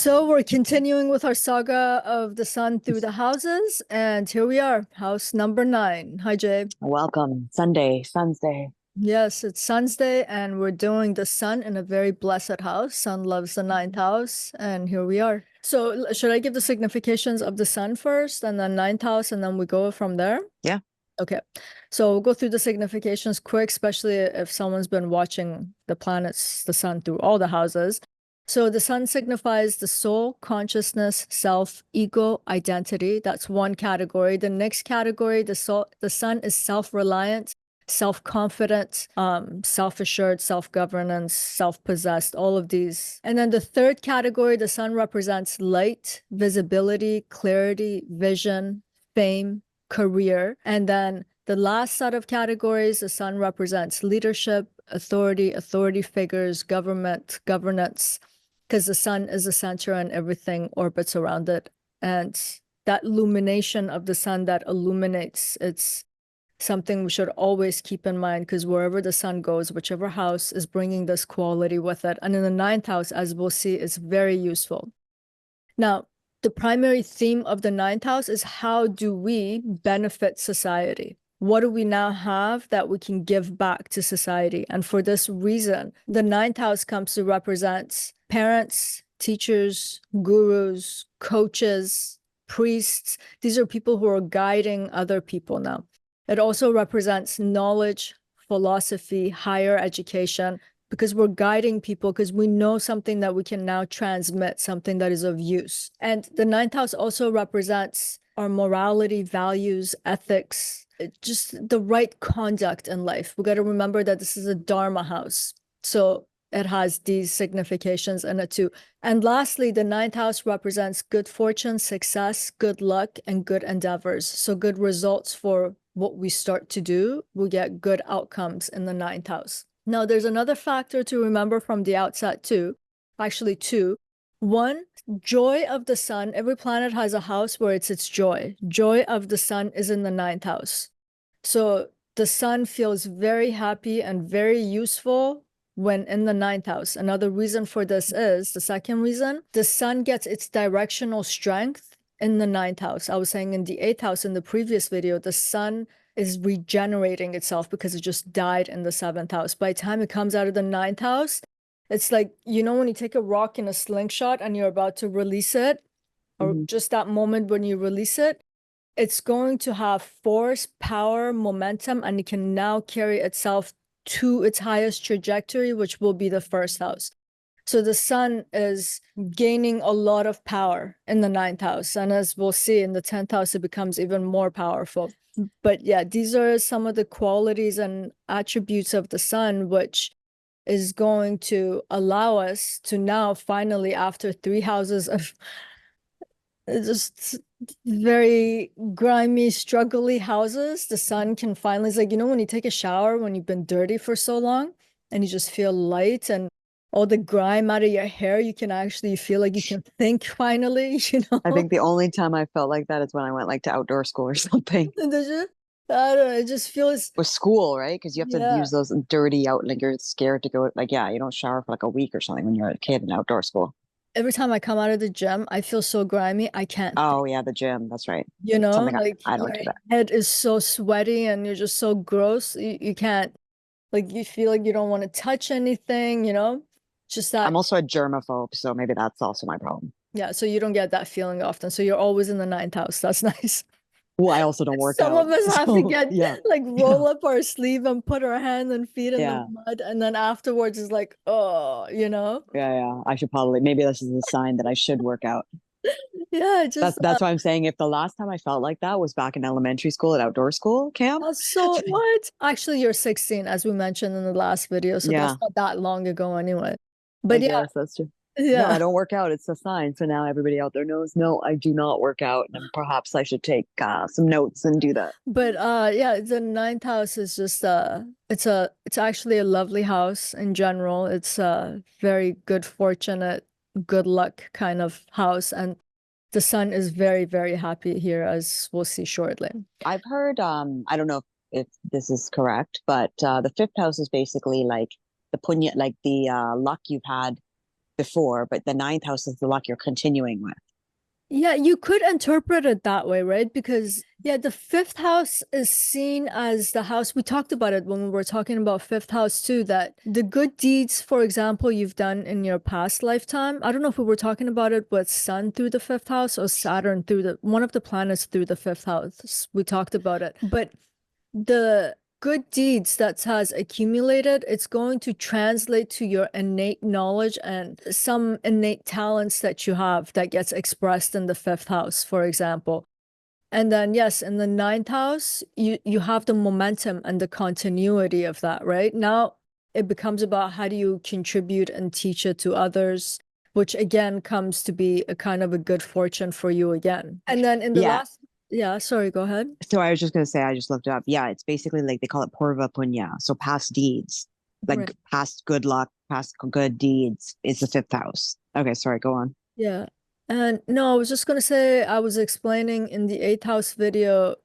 So we're continuing with our saga of the sun through the houses, and here we are, house number 9. Hi, Jay. Welcome. Sunday, Sun's Day. Yes, it's Sun's Day, and we're doing the sun in a very blessed house. Sun loves the ninth house, and here we are. So should I give the significations of the sun first, and then ninth house, and then we go from there? Yeah. Okay, so we'll go through the significations quick, especially if someone's been watching the planets, the sun through all the houses. So the sun signifies the soul, consciousness, self, ego, identity. That's one category. The next category, the sun is self-reliant, self-confident, self-assured, self-governance, self-possessed, all of these. And then the third category, the sun represents light, visibility, clarity, vision, fame, career. And then the last set of categories, the sun represents leadership, authority figures, government, governance, because the sun is the center and everything orbits around it. And that illumination of the sun that illuminates, it's something we should always keep in mind, because wherever the sun goes, whichever house is bringing this quality with it. And in the ninth house, as we'll see, is very useful. Now, the primary theme of the ninth house is how do we benefit society? What do we now have that we can give back to society? And for this reason, the ninth house comes to represent parents, teachers, gurus, coaches, priests. These are people who are guiding other people now. It also represents knowledge, philosophy, higher education, because we're guiding people, because we know something that we can now transmit, something that is of use. And the ninth house also represents our morality, values, ethics, just the right conduct in life. We got to remember that this is a Dharma house. So it has these significations in it too. And lastly, the ninth house represents good fortune, success, good luck, and good endeavors. So good results for what we start to do. We get good outcomes in the ninth house. Now, there's another factor to remember from the outset too. Actually, two. One, joy of the sun. Every planet has a house where it's its joy. Joy of the sun is in the ninth house. So the sun feels very happy and very useful when in the ninth house. Another reason for this is, the second reason, the sun gets its directional strength in the ninth house. I was saying in the eighth house in the previous video, the sun is regenerating itself because it just died in the seventh house. By the time it comes out of the ninth house, it's like, you know, when you take a rock in a slingshot and you're about to release it, or just that moment when you release it, it's going to have force, power, momentum, and it can now carry itself to its highest trajectory, which will be the first house. So the sun is gaining a lot of power in the ninth house. And as we'll see in the 10th house, it becomes even more powerful. But yeah, these are some of the qualities and attributes of the sun, which is going to allow us to now finally, after 3 houses of just very grimy, struggly houses, the sun can finally, it's like, you know, when you take a shower, when you've been dirty for so long and you just feel light and all the grime out of your hair, you can actually feel like you can think finally, you know? I think the only time I felt like that is when I went like to outdoor school or something. Did you? I don't know, it just feels, With school, right? Because you have to yeah. use those dirty out, like you're scared to go, like, yeah, you don't shower for like a week or something when you're a kid in outdoor school. Every time I come out of the gym, I feel so grimy, I can't think, Oh, yeah, the gym. That's right. you know? Something Like I don't your do that. head is so sweaty and you're just so gross, you can't, like you feel like you don't want to touch anything, you know? Just that. I'm also a germaphobe, so maybe that's also my problem. Yeah, so you don't get that feeling often. So you're always in the ninth house. That's nice. Well, I also don't work Some out. of us have to So, get yeah. like Yeah. roll up our sleeve and put our hands and feet in the Yeah. mud, and then afterwards is like, oh, you know? Yeah. Yeah. I should probably, maybe this is a sign that I should work out. Yeah, just That's why I'm saying if the last time I felt like that was back in elementary school at outdoor school camp. so what? Actually, you're 16, as we mentioned in the last video, so that's Yeah, not that long ago anyway. I But yeah, guess that's true. No, I yeah. don't work out. It's a sign. So now everybody out there knows, no, I do not work out. And perhaps I should take some notes and do that. But yeah, the ninth house is just it's actually a lovely house in general. It's a very good fortunate, good luck kind of house. And the sun is very, very happy here, as we'll see shortly. I've heard, I don't know if this is correct, but the fifth house is basically like the punya, like the luck you've had before, but the ninth house is the luck you're continuing with. Yeah, you could interpret it that way, right? Because yeah, the fifth house is seen as the house. We talked about it when we were talking about fifth house too, that the good deeds, for example, you've done in your past lifetime. I don't know if we were talking about it with Sun through the fifth house or Saturn through the one of the planets through the fifth house. We talked about it. But the good deeds that has accumulated, it's going to translate to your innate knowledge and some innate talents that you have that gets expressed in the fifth house, for example. And then yes, in the ninth house, you have the momentum and the continuity of that, right? Now it becomes about how do you contribute and teach it to others, which again comes to be a kind of a good fortune for you again. And then in the Yeah. last, yeah, sorry, go ahead. So I was just going to say, I just looked it up. Yeah, it's basically like they call it purva punya. So past deeds, like Right. past good luck, past good deeds is the fifth house. Okay, sorry, go on. Yeah. And no, I was just gonna say I was explaining in the eighth house video,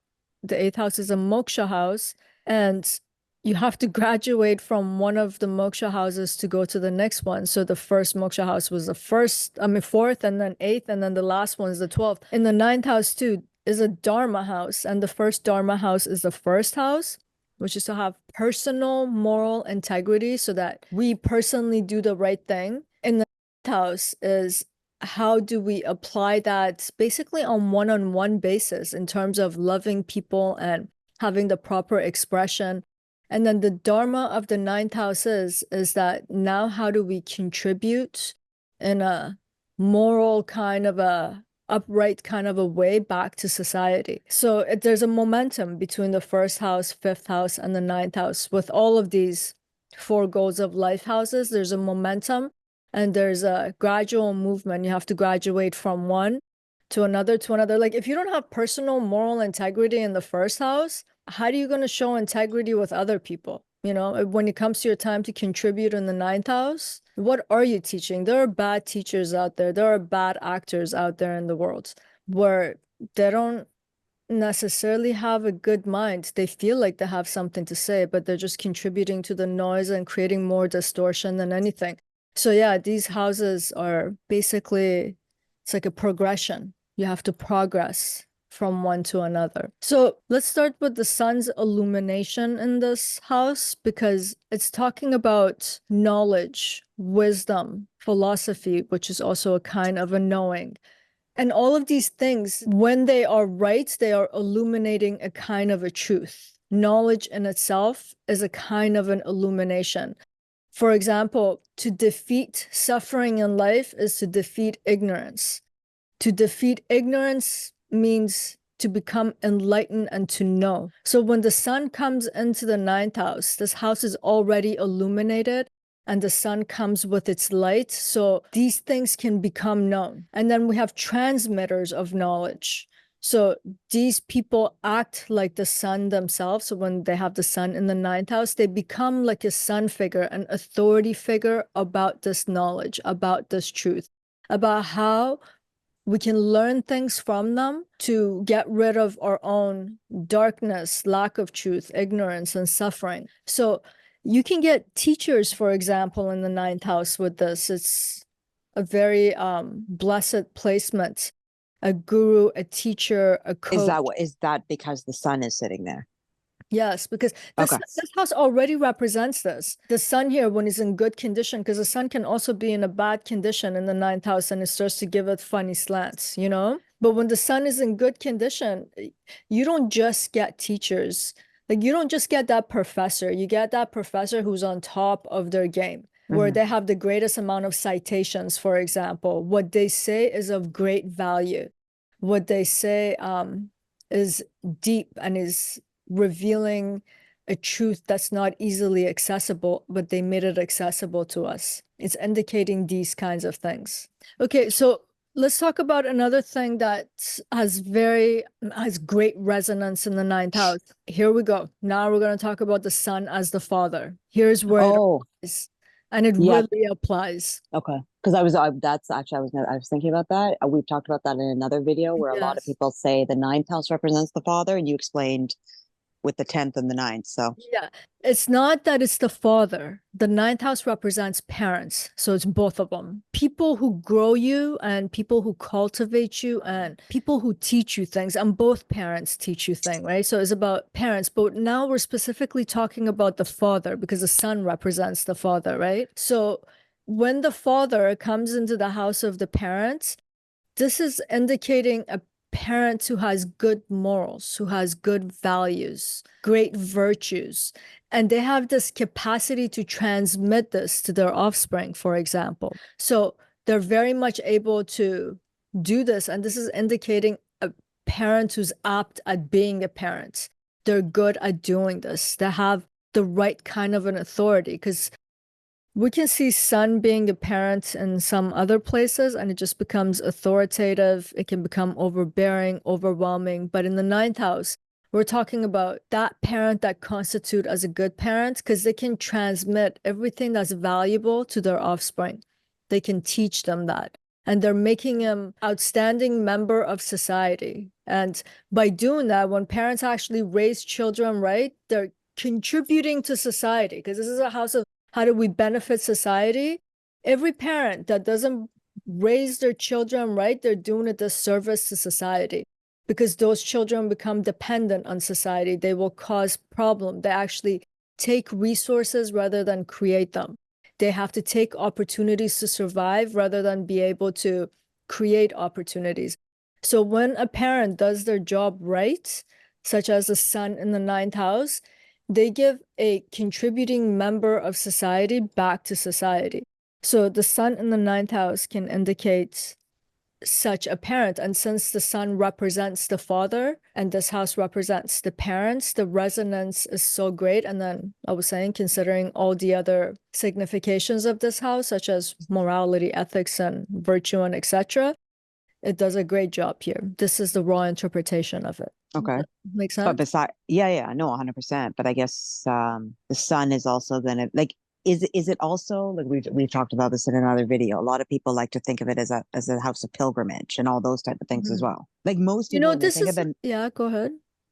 the eighth house is a moksha house, and you have to graduate from one of the moksha houses to go to the next one. So the first moksha house was the first, I mean, fourth, and then eighth, and then the last one is the 12th. In the ninth house too is a Dharma house, and the first Dharma house is the first house, which is to have personal moral integrity so that we personally do the right thing. In the ninth house is how do we apply that basically on one-on-one basis in terms of loving people and having the proper expression. And then the dharma of the ninth house is that now how do we contribute in a moral kind of a upright kind of a way back to society. So there's a momentum between the first house, fifth house, and the ninth house. With all of these four goals of life houses, there's a momentum and there's a gradual movement. You have to graduate from one to another to another. Like if you don't have personal moral integrity in the first house, how are you going to show integrity with other people? You know, when it comes to your time to contribute in the ninth house, what are you teaching? There are bad teachers out there. There are bad actors out there in the world where they don't necessarily have a good mind. They feel like they have something to say, but they're just contributing to the noise and creating more distortion than anything. So yeah, these houses are basically, it's like a progression. You have to progress from one to another. So let's start with the sun's illumination in this house because it's talking about knowledge, wisdom, philosophy, which is also a kind of a knowing. And all of these things, when they are right, they are illuminating a kind of a truth. Knowledge in itself is a kind of an illumination. For example, to defeat suffering in life is to defeat ignorance. To defeat ignorance means to become enlightened and to know. So when the sun comes into the ninth house, this house is already illuminated and the sun comes with its light. So these things can become known. And then we have transmitters of knowledge. So these people act like the sun themselves. So when they have the sun in the ninth house, they become like a sun figure, an authority figure about this knowledge, about this truth, about how we can learn things from them to get rid of our own darkness, lack of truth, ignorance, and suffering. So you can get teachers, for example, in the ninth house with this. It's a very blessed placement. A guru, a teacher, a coach. Is that because the sun is sitting there? Yes, because this house already represents this. The sun here, when it's in good condition, because the sun can also be in a bad condition in the ninth house and it starts to give it funny slants, you know? But when the sun is in good condition, you don't just get teachers. Like you don't just get that professor. You get that professor who's on top of their game, where they have the greatest amount of citations, for example. What they say is of great value. What they say is deep and is revealing a truth that's not easily accessible, but they made it accessible to us. It's indicating these kinds of things. Okay, so let's talk about another thing that has great resonance in the ninth house. Here we go. Now we're going to talk about the sun as the father. Here's where it applies, and it really applies. Okay, because that's actually I was thinking about that. We've talked about that in another video where a lot of people say the ninth house represents the father, and you explained with the 10th and the ninth. So Yeah, it's not that it's the father. The ninth house represents parents. So it's both of them. People who grow you and people who cultivate you and people who teach you things. And both parents teach you things, right? So it's about parents. But now we're specifically talking about the father because the sun represents the father, right? So when the father comes into the house of the parents, this is indicating a parent who has good morals, who has good values, great virtues, and they have this capacity to transmit this to their offspring, for example. So they're very much able to do this. And this is indicating a parent who's apt at being a parent. They're good at doing this. They have the right kind of an authority because we can see sun being a parent in some other places and it just becomes authoritative. It can become overbearing, overwhelming. But in the ninth house, we're talking about that parent that constitute as a good parent because they can transmit everything that's valuable to their offspring. They can teach them that. And they're making them outstanding member of society. And by doing that, when parents actually raise children right, they're contributing to society because this is a house of how do we benefit society? Every parent that doesn't raise their children right, they're doing a disservice to society because those children become dependent on society. They will cause problem. They actually take resources rather than create them. They have to take opportunities to survive rather than be able to create opportunities. So when a parent does their job right, such as the sun in the ninth house, they give a contributing member of society back to society. So the sun in the ninth house can indicate such a parent. And since the sun represents the father and this house represents the parents, the resonance is so great. And then I was saying, considering all the other significations of this house, such as morality, ethics, and virtue, and etc., it does a great job here. This is the raw interpretation of it. okay. Make But sense? beside, yeah, no, 100%. But I guess the sun is also gonna like, is it also like we've talked about this in another video. A lot of people like to think of it as a house of pilgrimage and all those type of things as Mhm. well. Like most You people know, when they this think of is, the yeah, go ahead.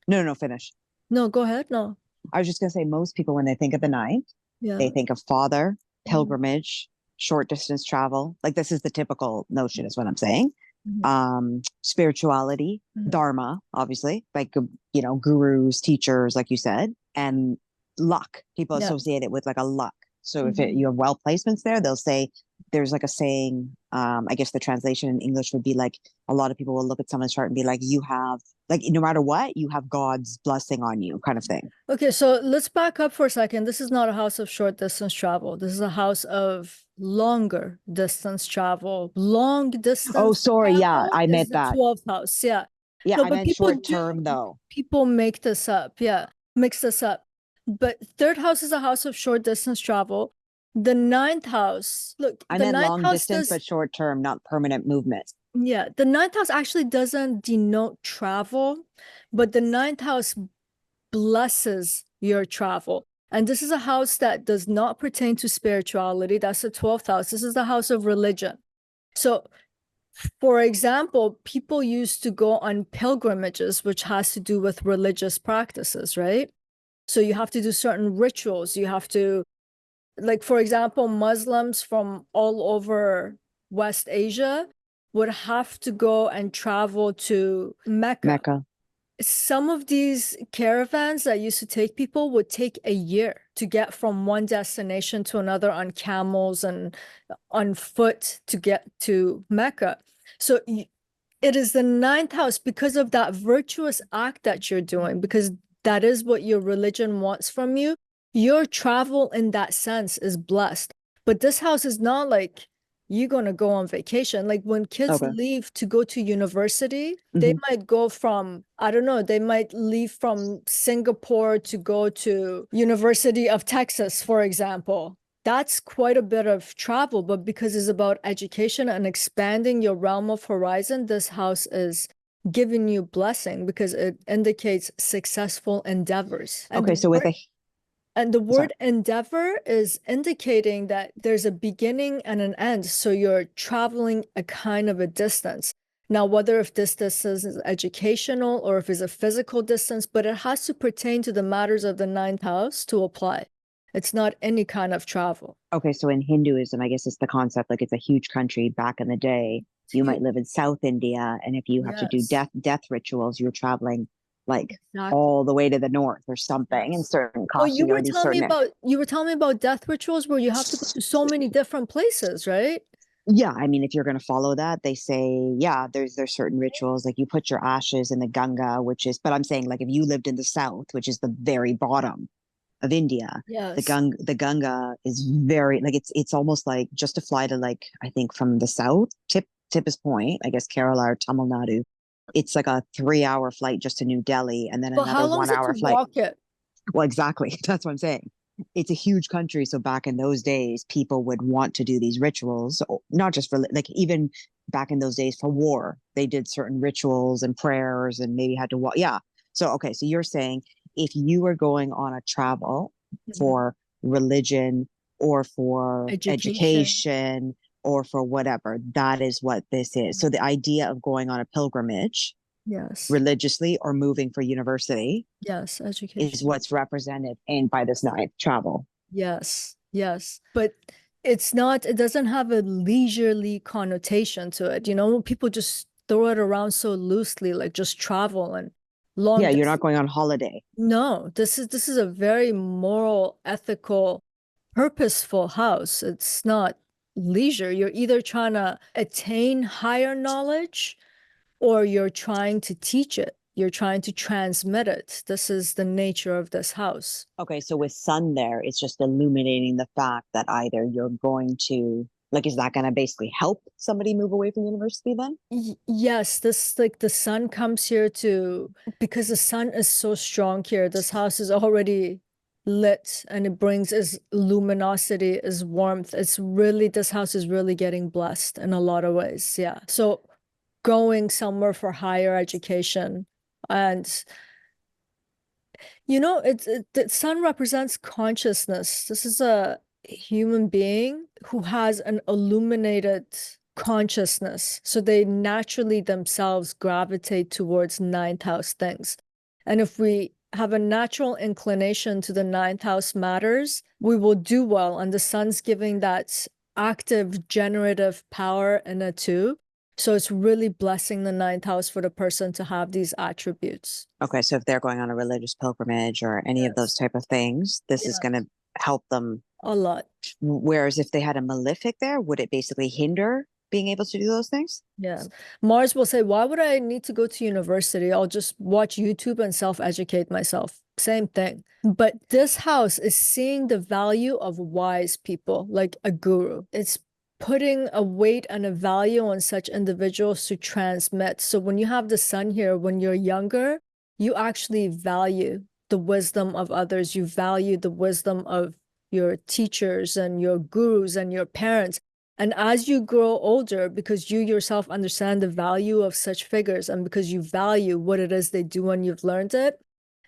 no, finish. No, go ahead. No. I was just gonna say most people when they think of the ninth, they Yeah. think of father, Mhm. pilgrimage, short distance travel. Like this is the typical notion, is what I'm saying. Mhm. Spirituality, Mhm. Dharma, obviously, like gurus, teachers, like you said, and luck. People Yeah. associate it with like a luck. So if Mhm. you have well placements there, they'll say there's like a saying. I guess the translation in English would be like a lot of people will look at someone's chart and be like, you have like no matter what, you have God's blessing on you, kind of thing. Okay, so let's back up for a second. This is not a house of short distance travel. This is a house of longer distance travel. Long Oh, distance sorry, yeah, travel I is meant the that. 12th house. Yeah. Yeah, No, I but meant short term though. people make this up. Yeah, mix this up. But third house is a house of short distance travel. The ninth house, look, I the meant ninth long house distance, does, but short term, not permanent movement. yeah, the ninth house actually doesn't denote travel, but the ninth house blesses your travel. And this is a house that does not pertain to spirituality. That's the 12th house. This is the house of religion. So, for example, people used to go on pilgrimages, which has to do with religious practices, right? So you have to do certain rituals. You have to, like, for example, Muslims from all over West Asia would have to go and travel to Mecca. Mecca. Some of these caravans that used to take people would take a year to get from one destination to another on camels and on foot to get to Mecca. So it is the ninth house because of that virtuous act that you're doing, because that is what your religion wants from you. Your travel in that sense is blessed. But this house is not like you're going to go on vacation. Like when kids Okay. leave to go to university, they Hmm. might go from, I don't know, they might leave from Singapore to go to University of Texas, for example. That's quite a bit of travel, but because it's about education and expanding your realm of horizon, this house is giving you blessing because it indicates successful endeavors. Okay, so with a And the sorry. word endeavor is indicating that there's a beginning and an end. So you're traveling a kind of a distance. Now, whether if this distance is educational or if it's a physical distance, but it has to pertain to the matters of the ninth house to apply. It's not any kind of travel. Okay, so in Hinduism, I guess it's the concept like it's a huge country back in the day. You might live in South India, and if you have to do Yes, death rituals, you're traveling like exactly. all the way to the north or something in Yes. certain Oh, costume or these certain you were telling me about death rituals where you have to go to so many different places, right? yeah, I mean, if you're going to follow that, they say, yeah, there's certain rituals like you put your ashes in the Ganga, which is, but I'm saying like if you lived in the south, which is the very bottom of India, Yes. The Ganga is very like it's almost like just to fly to like I think from the south Tippus Point, I guess Kerala or Tamil Nadu, it's like a 3 hour flight just to New Delhi and then But how another long one is it to hour flight. walk it? Well, exactly. That's what I'm saying. It's a huge country. So back in those days, people would want to do these rituals, not just for like even back in those days for war, they did certain rituals and prayers and maybe had to walk. Yeah. So, okay. So you're saying if you were going on a travel Mhm. for religion or for Education. education or for whatever, that is what this is. So the idea of going on a pilgrimage Yes. religiously or moving for university Yes. is Education. what's represented in by this ninth travel. Yes. Yes. But it's not, it doesn't have a leisurely connotation to it. You know, people just throw it around so loosely, like just travel and long Yeah, you're not distance. going on holiday. No, this is a very moral, ethical, purposeful house. It's not leisure. You're either trying to attain higher knowledge or you're trying to teach it. You're trying to transmit it. This is the nature of this house. Okay, so with sun there, it's just illuminating the fact that either you're going to like, is that going to basically help somebody move away from university then? Yes, this like the sun comes here to because the sun is so strong here. This house is already lit and it brings its luminosity, its warmth. It's really this house is really getting blessed in a lot of ways. Yeah. So going somewhere for higher education and the sun represents consciousness. This is a human being who has an illuminated consciousness. So they naturally themselves gravitate towards ninth house things. And if we have a natural inclination to the ninth house matters, we will do well. And the sun's giving that active generative power in it too. So it's really blessing the ninth house for the person to have these attributes. Okay, so if they're going on a religious pilgrimage or any of those Yes. type of things, this is Yeah. going to help them. A lot. Whereas if they had a malefic there, would it basically hinder being able to do those things? Yeah. Mars will say, why would I need to go to university? I'll just watch YouTube and self-educate myself. Same thing. But this house is seeing the value of wise people, like a guru. It's putting a weight and a value on such individuals to transmit. So when you have the sun here, when you're younger, you actually value the wisdom of others. You value the wisdom of your teachers and your gurus and your parents. And as you grow older, because you yourself understand the value of such figures and because you value what it is they do and you've learned it,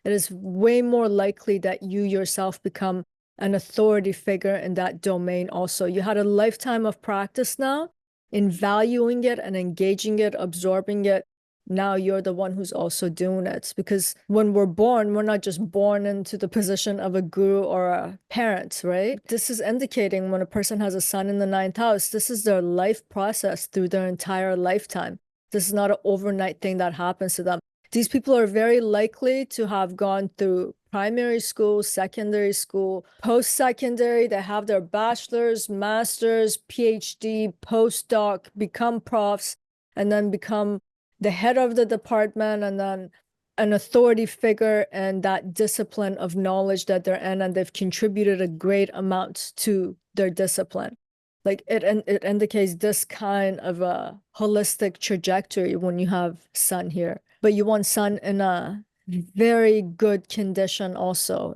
it is way more likely that you yourself become an authority figure in that domain also. You had a lifetime of practice now in valuing it and engaging it, absorbing it. Now you're the one who's also doing it. Because when we're born, we're not just born into the position of a guru or a parent, right? This is indicating when a person has a sun in the ninth house, this is their life process through their entire lifetime. This is not an overnight thing that happens to them. These people are very likely to have gone through primary school, secondary school, post-secondary. They have their bachelor's, master's, PhD, postdoc, become profs, and then become the head of the department and then an authority figure and that discipline of knowledge that they're in, and they've contributed a great amount to their discipline. Like it indicates this kind of a holistic trajectory when you have sun here. But you want sun in a very good condition also.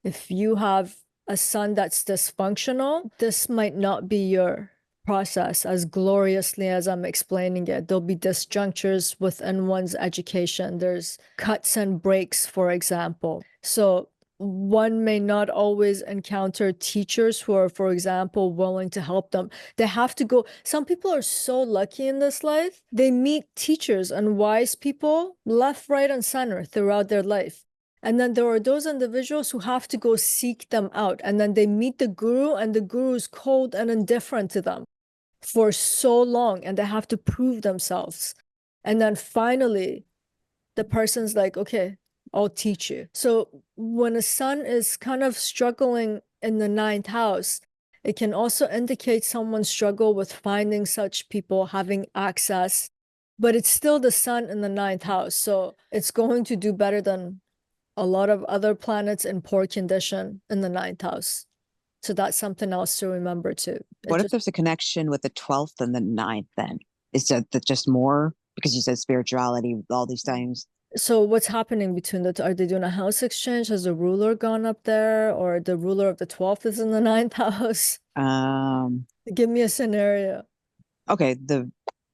If you have a sun that's dysfunctional, this might not be your process as gloriously as I'm explaining it. There'll be disjunctures within one's education. There's cuts and breaks, for example. So one may not always encounter teachers who are, for example, willing to help them. They have to go. Some people are so lucky in this life. They meet teachers and wise people left, right, and center throughout their life. And then there are those individuals who have to go seek them out. And then they meet the guru, and the guru is cold and indifferent to them for so long, and they have to prove themselves. And then finally, the person's like, okay, I'll teach you. So when a sun is kind of struggling in the ninth house, it can also indicate someone's struggle with finding such people, having access, but it's still the sun in the ninth house. So it's going to do better than a lot of other planets in poor condition in the ninth house. So that's something else to remember too. What if there's a connection with the 12th and the ninth then? Is that just more? Because you said spirituality, all these things. So what's happening between the two? Are they doing a house exchange? Has the ruler gone up there, or the ruler of the 12th is in the ninth house? Give me a scenario. Okay, the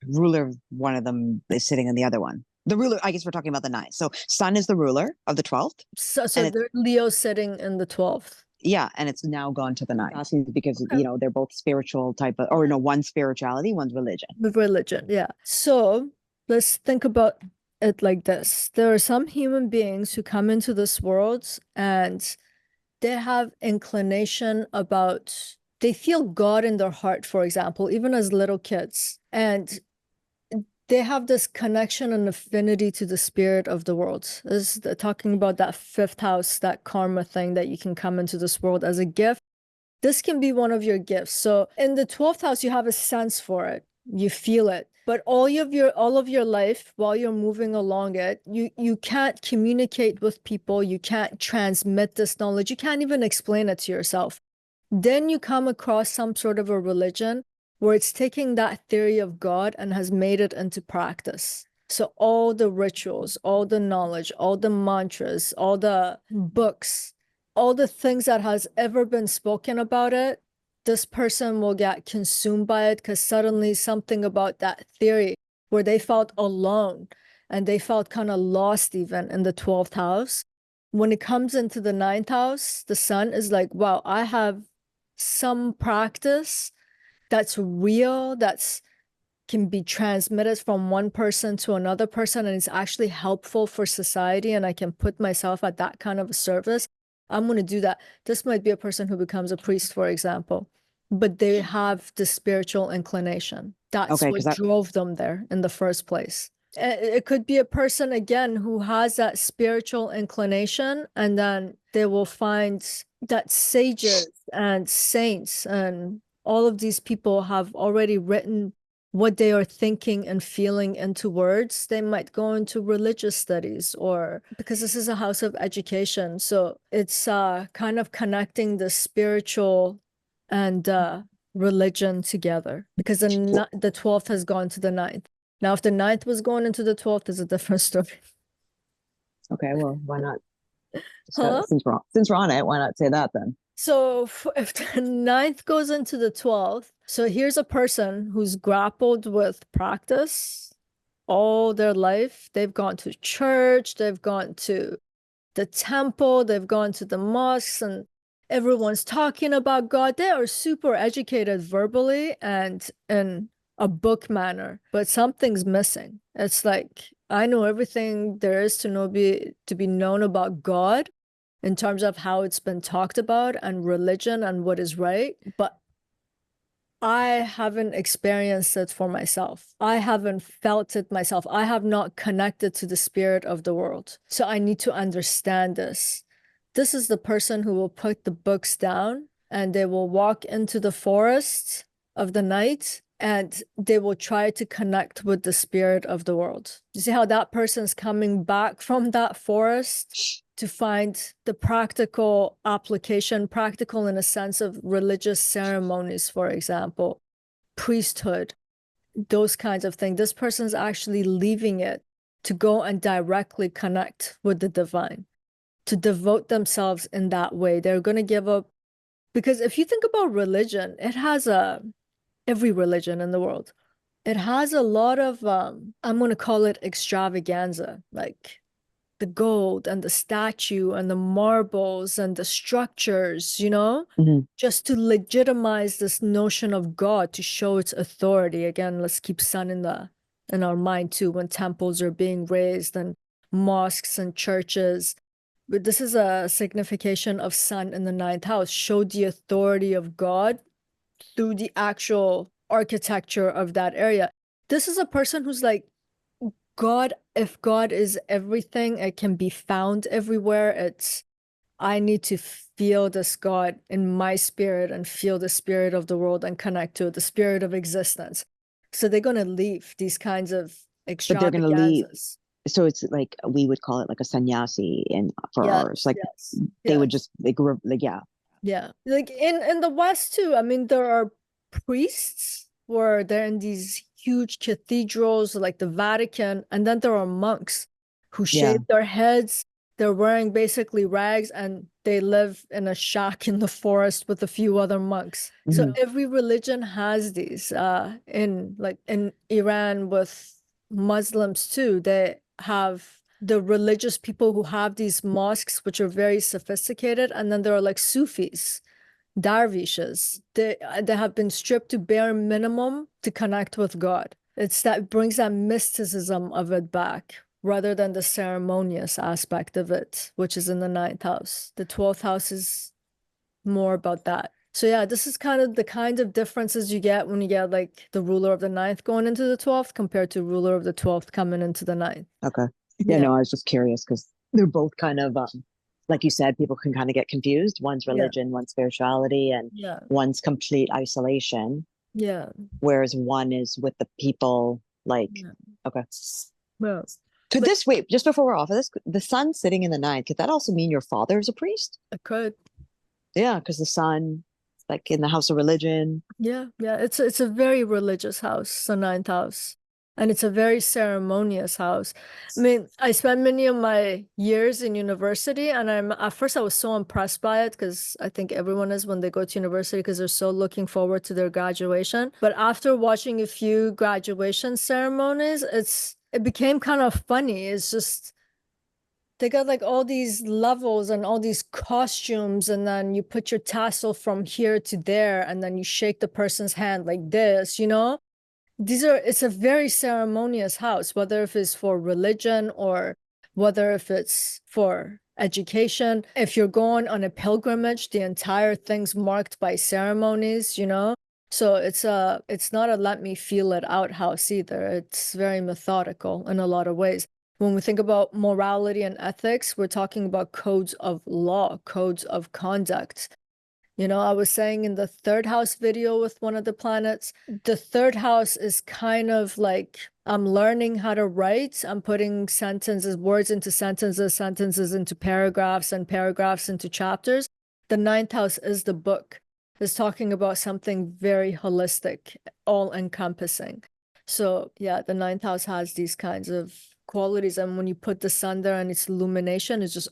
ruler of one of them is sitting in the other one. The ruler, I guess we're talking about the ninth. So sun is the ruler of the 12th. So Leo's sitting in the 12th. Yeah, and it's now gone to the ninth. Asking because you know they're both spiritual type of, or no, one's spirituality, one's religion. With religion, yeah. So let's think about it like this. There are some human beings who come into this world and they have inclination about, they feel God in their heart, for example, even as little kids. And they have this connection and affinity to the spirit of the world. This is talking about that fifth house, that karma thing that you can come into this world as a gift. This can be one of your gifts. So in the 12th house, you have a sense for it. You feel it. But all of your life, while you're moving along it, you can't communicate with people. You can't transmit this knowledge. You can't even explain it to yourself. Then you come across some sort of a religion where it's taking that theory of God and has made it into practice. So all the rituals, all the knowledge, all the mantras, all the books, all the things that has ever been spoken about it, this person will get consumed by it because suddenly something about that theory where they felt alone and they felt kind of lost even in the 12th house. When it comes into the ninth house, the sun is like, wow, I have some practice that's real, that's can be transmitted from one person to another person, and it's actually helpful for society, and I can put myself at that kind of a service. I'm going to do that. This might be a person who becomes a priest, for example, but they have the spiritual inclination. That's what drove them there in the first place. It could be a person, again, who has that spiritual inclination, and then they will find that sages and saints and all of these people have already written what they are thinking and feeling into words. They might go into religious studies, or because this is a house of education. So it's kind of connecting the spiritual and religion together, because the 12th has gone to the ninth. Now, if the ninth was going into the 12th, is a different story. Okay, well, why not? Since we're on it, why not say that then? So if the ninth goes into the 12th, so here's a person who's grappled with practice all their life. They've gone to church, they've gone to the temple, they've gone to the mosques, and everyone's talking about God. They are super educated verbally and in a book manner, but something's missing. It's like, I know everything there is to know, to be known about God, in terms of how it's been talked about and religion and what is right, but I haven't experienced it for myself. I haven't felt it myself. I have not connected to the spirit of the world. So I need to understand this. This is the person who will put the books down and they will walk into the forest of the night and they will try to connect with the spirit of the world. You see how that person's coming back from that forest to find the practical application, practical in a sense of religious ceremonies, for example, priesthood, those kinds of things. This person's actually leaving it to go and directly connect with the divine, to devote themselves in that way. They're going to give up, because if you think about religion, it has every religion in the world, it has a lot of, I'm going to call it extravaganza, like the gold and the statue and the marbles and the structures, you know, just to legitimize this notion of God, to show its authority. Again, let's keep sun in our mind too, when temples are being raised and mosques and churches. But this is a signification of sun in the ninth house, show the authority of God through the actual architecture of that area. This is a person who's like, God, if God is everything, it can be found everywhere. I need to feel this God in my spirit and feel the spirit of the world and connect to it, the spirit of existence. So they're going to leave these kinds of But they're going to leave. extravaganzas. So it's like we would call it like a sannyasi in for ours. Like they would just like yeah. Yeah. Like in the West too. I mean, there are priests where they're in these huge cathedrals like the Vatican, and then there are monks who shave their heads. They're wearing basically rags and they live in a shack in the forest with a few other monks. So every religion has these. In Iran with Muslims too, they have the religious people who have these mosques, which are very sophisticated. And then there are like Sufis, Darvishes. They have been stripped to bare minimum to connect with God. It's that brings that mysticism of it back rather than the ceremonious aspect of it, which is in the ninth house. The 12th house is more about that. So yeah, this is kind of differences you get when you get like the ruler of the ninth going into the 12th compared to ruler of the 12th coming into the ninth. Okay. Yeah, no, I was just curious because they're both kind of like you said, people can kind of get confused. One's religion, one's spirituality, and one's complete isolation. Yeah. Whereas one is with the people, like, okay. Well, could this, wait, just before we're off of this, the sun sitting in the ninth, could that also mean your father is a priest? It could. Yeah, because the sun, like in the house of religion. Yeah, it's a very religious house, the ninth house. And it's a very ceremonious house. I mean, I spent many of my years in university, and at first I was so impressed by it because I think everyone is when they go to university because they're so looking forward to their graduation. But after watching a few graduation ceremonies, it became kind of funny. It's just they got like all these levels and all these costumes, and then you put your tassel from here to there, and then you shake the person's hand like this, you know? It's a very ceremonious house, whether if it's for religion or whether if it's for education. If you're going on a pilgrimage, the entire thing's marked by ceremonies, you know? So it's not a let me feel it out house either. It's very methodical in a lot of ways. When we think about morality and ethics, we're talking about codes of law, codes of conduct. You know, I was saying in the third house video with one of the planets, the third house is kind of like I'm learning how to write. I'm putting sentences, words into sentences, sentences into paragraphs, and paragraphs into chapters. The ninth house is the book. It's talking about something very holistic, all encompassing. So yeah, the ninth house has these kinds of qualities. And when you put the sun there and its illumination, it's just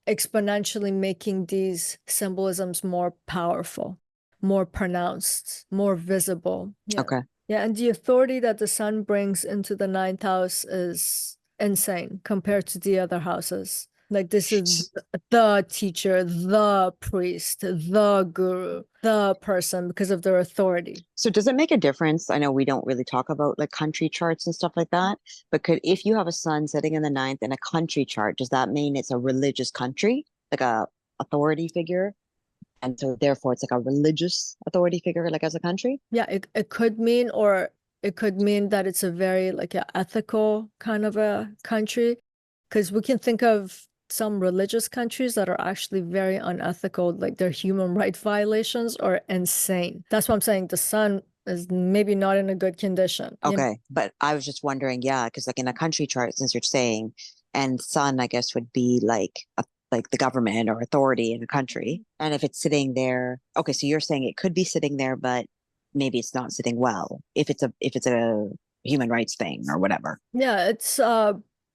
exponentially making these symbolisms more powerful, more pronounced, more visible. Yeah. Okay. Yeah, and the authority that the sun brings into the ninth house is insane compared to the other houses. Like this is the teacher, the priest, the guru, the person because of their authority. So does it make a difference? I know we don't really talk about like country charts and stuff like that, but if you have a sun sitting in the ninth in a country chart, does that mean it's a religious country, like a authority figure? And so therefore it's like a religious authority figure, like as a country? Yeah, it could mean, or it could mean that it's a very like an ethical kind of a country. Because we can think of some religious countries that are actually very unethical, like their human rights violations are insane. That's why I'm saying the sun is maybe not in a good condition. Okay, but I was just wondering, yeah, because like in a country chart, since you're saying, and sun, I guess would be like the government or authority in a country. And if it's sitting there, okay, so you're saying it could be sitting there, but maybe it's not sitting well if it's a human rights thing or whatever. Yeah,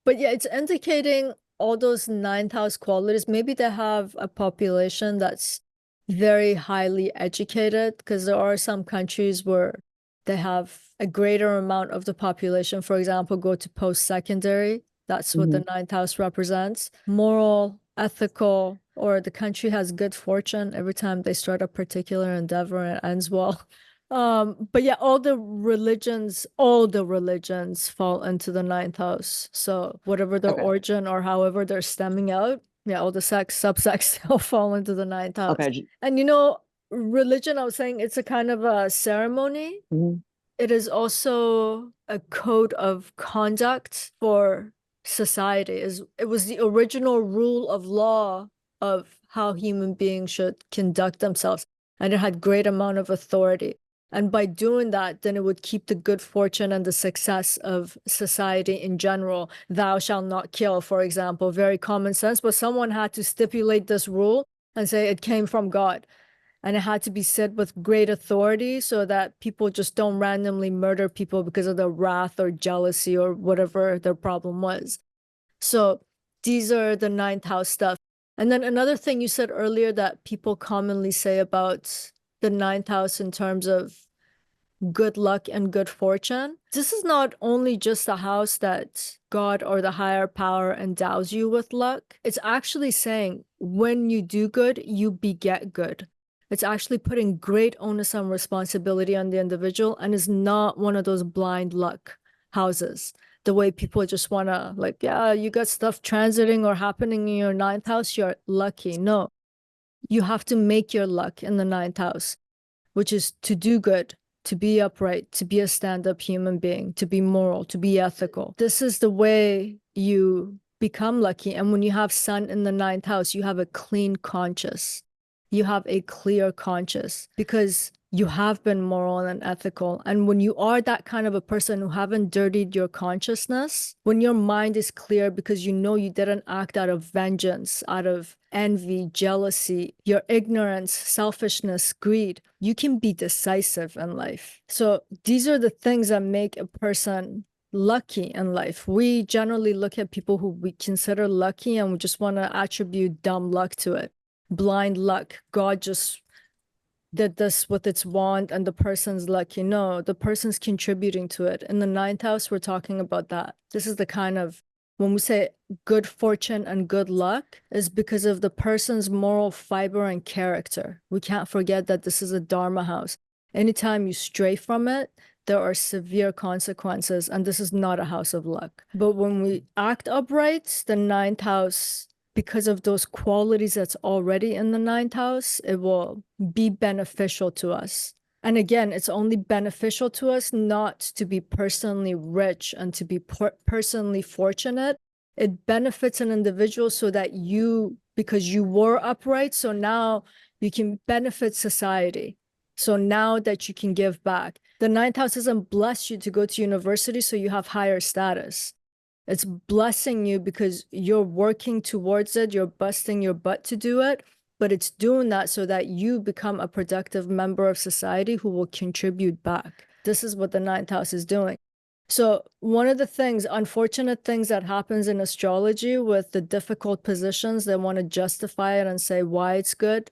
but yeah, it's indicating all those ninth house qualities. Maybe they have a population that's very highly educated, because there are some countries where they have a greater amount of the population, for example, go to post-secondary That's what the ninth house represents. Moral, ethical, or the country has good fortune every time they start a particular endeavor and it ends well. But yeah, all the religions fall into the ninth house. So whatever their origin or however they're stemming out, yeah, all the subsects all fall into the ninth house. Okay. And religion, I was saying it's a kind of a ceremony. It is also a code of conduct for society. It was the original rule of law of how human beings should conduct themselves, and it had great amount of authority. And by doing that, then it would keep the good fortune and the success of society in general. Thou shalt not kill, for example, very common sense, but someone had to stipulate this rule and say it came from God. And it had to be said with great authority so that people just don't randomly murder people because of their wrath or jealousy or whatever their problem was. So these are the ninth house stuff. And then another thing you said earlier that people commonly say about the ninth house in terms of good luck and good fortune. This is not only just a house that God or the higher power endows you with luck. It's actually saying when you do good, you beget good. It's actually putting great onus and responsibility on the individual and is not one of those blind luck houses. The way people just want to like, yeah, you got stuff transiting or happening in your ninth house, you're lucky. No, you have to make your luck in the ninth house, which is to do good, to be upright, to be a stand-up human being, to be moral, to be ethical. This is the way you become lucky. And when you have sun in the ninth house, you have a clean conscience. You have a clear conscience because you have been moral and ethical. And when you are that kind of a person who haven't dirtied your consciousness, when your mind is clear because you know you didn't act out of vengeance, out of envy, jealousy, your ignorance, selfishness, greed, you can be decisive in life. So these are the things that make a person lucky in life. We generally look at people who we consider lucky and we just want to attribute dumb luck to it. Blind luck. God just did this with its wand and the person's lucky. No, the person's contributing to it. In the ninth house, we're talking about that. This is the kind of, when we say good fortune and good luck, is because of the person's moral fiber and character. We can't forget that this is a Dharma house. Anytime you stray from it, there are severe consequences, and this is not a house of luck. But when we act upright, the ninth house, because of those qualities that's already in the ninth house, it will be beneficial to us. And again, it's only beneficial to us not to be personally rich and to be personally fortunate. It benefits an individual so that because you were upright, so now you can benefit society. So now that you can give back. The ninth house doesn't bless you to go to university so you have higher status. It's blessing you because you're working towards it, you're busting your butt to do it, but it's doing that so that you become a productive member of society who will contribute back. This is what the ninth house is doing. So one of the things, unfortunate things that happens in astrology with the difficult positions, they want to justify it and say why it's good.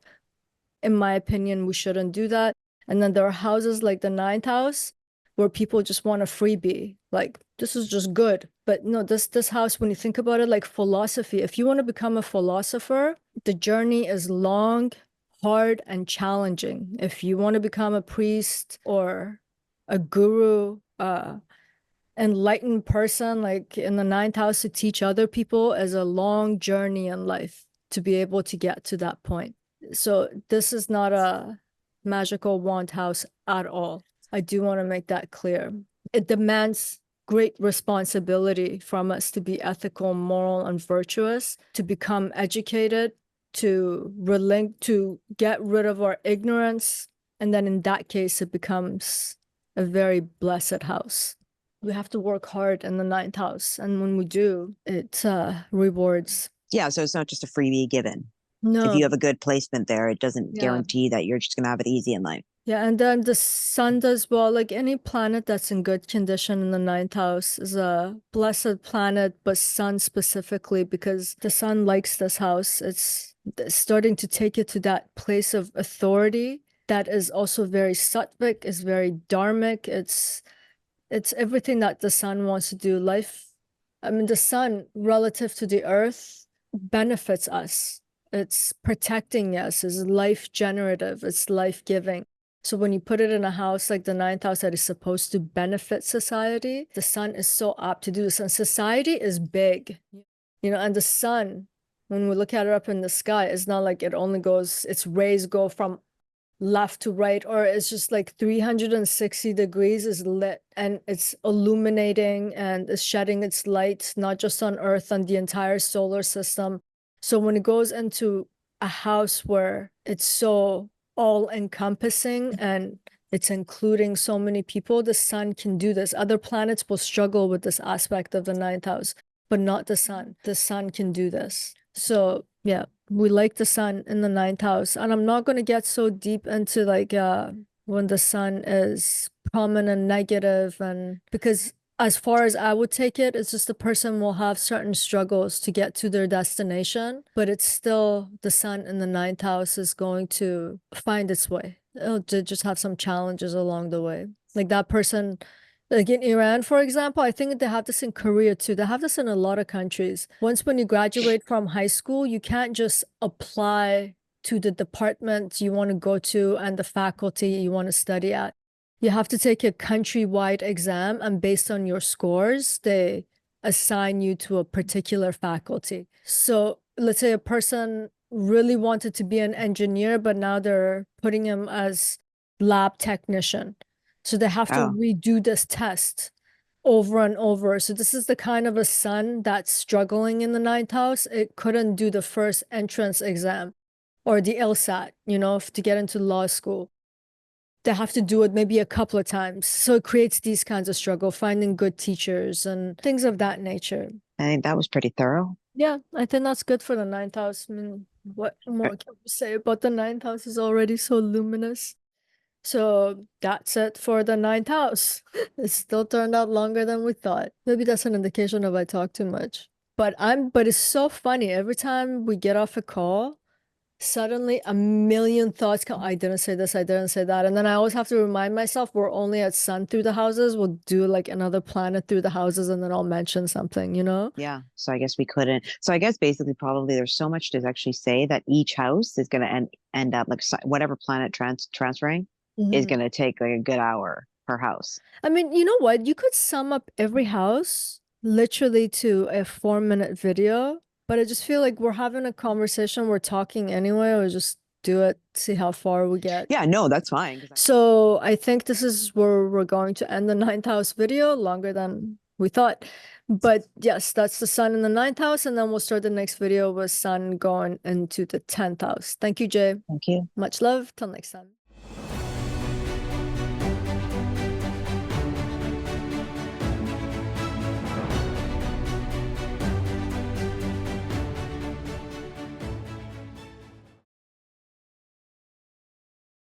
In my opinion, we shouldn't do that. And then there are houses like the ninth house where people just want a freebie, like this is just good. But no, this house, when you think about it, like philosophy, if you want to become a philosopher, the journey is long, hard, and challenging. If you want to become a priest or a guru, enlightened person, like in the ninth house to teach other people, is a long journey in life to be able to get to that point. So this is not a magical wand house at all. I do want to make that clear. It demands great responsibility from us to be ethical, moral, and virtuous, to become educated, to get rid of our ignorance. And then in that case, it becomes a very blessed house. We have to work hard in the ninth house. And when we do, it rewards. Yeah, so it's not just a freebie given. No. If you have a good placement there, it doesn't guarantee that you're just going to have it easy in life. Yeah, and then the sun does well. Like any planet that's in good condition in the ninth house is a blessed planet, but sun specifically, because the sun likes this house. It's starting to take it to that place of authority that is also very sattvic, is very dharmic. It's everything that the sun wants to do. Life I mean, the sun relative to the earth benefits us. It's protecting us, it's life generative, it's life giving. So when you put it in a house like the ninth house that is supposed to benefit society, the sun is so apt to do this. And society is big, and the sun, when we look at it up in the sky, it's not like it only goes, its rays go from left to right, or it's just like 360 degrees is lit and it's illuminating and is shedding its light, not just on Earth, on the entire solar system. So when it goes into a house where it's so all encompassing and it's including so many people, the sun can do this. Other planets will struggle with this aspect of the ninth house, but not the sun. The sun can do this. So yeah, we like the sun in the ninth house. And I'm not going to get so deep into like when the sun is prominent negative, and because as far as I would take it, it's just the person will have certain struggles to get to their destination, but it's still the sun in the ninth house is going to find its way. It'll just have some challenges along the way. Like that person, like in Iran, for example, I think they have this in Korea too. They have this in a lot of countries. Once when you graduate from high school, you can't just apply to the department you want to go to and the faculty you want to study at. You have to take a countrywide exam, and based on your scores, they assign you to a particular faculty. So let's say a person really wanted to be an engineer, but now they're putting him as lab technician. So they have to Oh, redo this test over and over. So this is the kind of a sun that's struggling in the ninth house. It couldn't do the first entrance exam or the LSAT, to get into law school. They have to do it maybe a couple of times. So it creates these kinds of struggle, finding good teachers and things of that nature. I think that was pretty thorough. Yeah, I think that's good for the ninth house. I mean, what more can we say about the ninth house is already so luminous. So that's it for the ninth house. It still turned out longer than we thought. Maybe that's an indication of I talk too much. But it's so funny. Every time we get off a call, suddenly a million thoughts come. I didn't say this, I didn't say that. And then I always have to remind myself we're only at sun through the houses. We'll do like another planet through the houses and then I'll mention something, Yeah. So I guess we couldn't. So I guess basically probably there's so much to actually say that each house is going to end up like whatever planet transferring is Mhm. going to take like a good hour per house. I mean, you know what? You could sum up every house literally to a 4-minute video, but I just feel like we're having a conversation, we're talking anyway, or just do it, see how far we get. Yeah, no, that's fine. So I think this is where we're going to end the ninth house video, longer than we thought. But yes, that's the sun in the ninth house, and then we'll start the next video with sun going into the 10th house. Thank you, Jay. Thank you. Much love. Till next time.